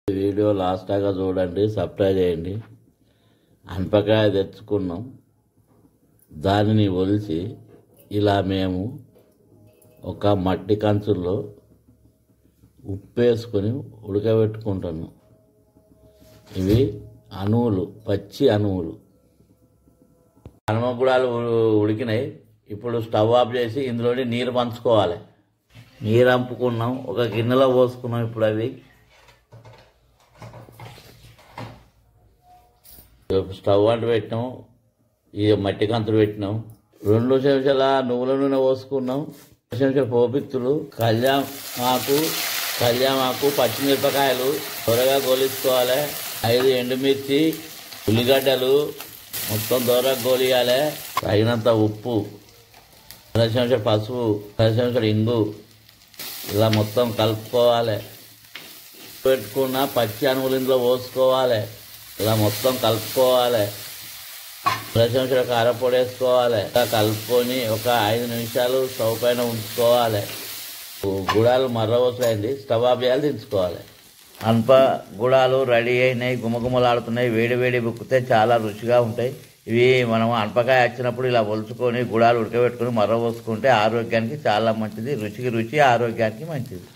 Video last దాకా చూడండి, subscribe చేయండి. అనపకాయ తెచ్చుకున్నాం, దానిని ఒలిచి ఇలా మేము ఒక మట్టి కంచుల్లో ఉప్పు వేసుకొని ఉడకబెట్టుకుంటున్నాం. ఇవి అణువులు, పచ్చి అణువులు. హనుమగుడాలు ఉడికినాయి. ఇప్పుడు స్టవ్ ఆఫ్ చేసి ఇందులోని నీరు పంచుకోవాలి. నీరు అంపుకున్నాం, ఒక గిన్నెలో పోసుకున్నాం. ఇప్పుడు అవి స్టవ్ అంటు పెట్టినాం, ఈ మట్టి కంతులు పెట్టినాం. 2 చెంచాల నువ్వుల నూనె పోసుకున్నాం, 2 చెంచాల పోపిత్తులు, కళ్యామాకు, పచ్చిమిరపకాయలు త్వరగా గోలించుకోవాలి. 5 ఎండుమిర్చి, ఉల్లిగడ్డలు మొత్తం దూరంగా గోలియాలి. తగినంత ఉప్పు, 1/2 చెంచా పసుపు, 1/2 చెంచా ఇంగు, ఇలా మొత్తం కలుపుకోవాలి. పెట్టుకున్న పచ్చి అణువులు ఇందులో పోసుకోవాలి. ఇలా మొత్తం కలుపుకోవాలి. 1/2 చెంచా కారపొడి వేసుకోవాలి. ఇలా కలుపుకొని ఒక 5 నిమిషాలు స్టవ్ పైన ఉంచుకోవాలి. గుడాలు మర్రవచ్చాయండి, స్టవ్ ఆఫ్ చేయాలి, దించుకోవాలి. అనప గుడాలు రెడీ అయినాయి, గుమగుమలాడుతున్నాయి. వేడి వేడి బుక్కితే చాలా రుచిగా ఉంటాయి. ఇవి మనం అనపకాయ వచ్చినప్పుడు ఇలా ఒలుచుకొని గుడాలు ఉడకబెట్టుకొని మర్ర పోసుకుంటే ఆరోగ్యానికి చాలా మంచిది. రుచికి రుచి, ఆరోగ్యానికి మంచిది.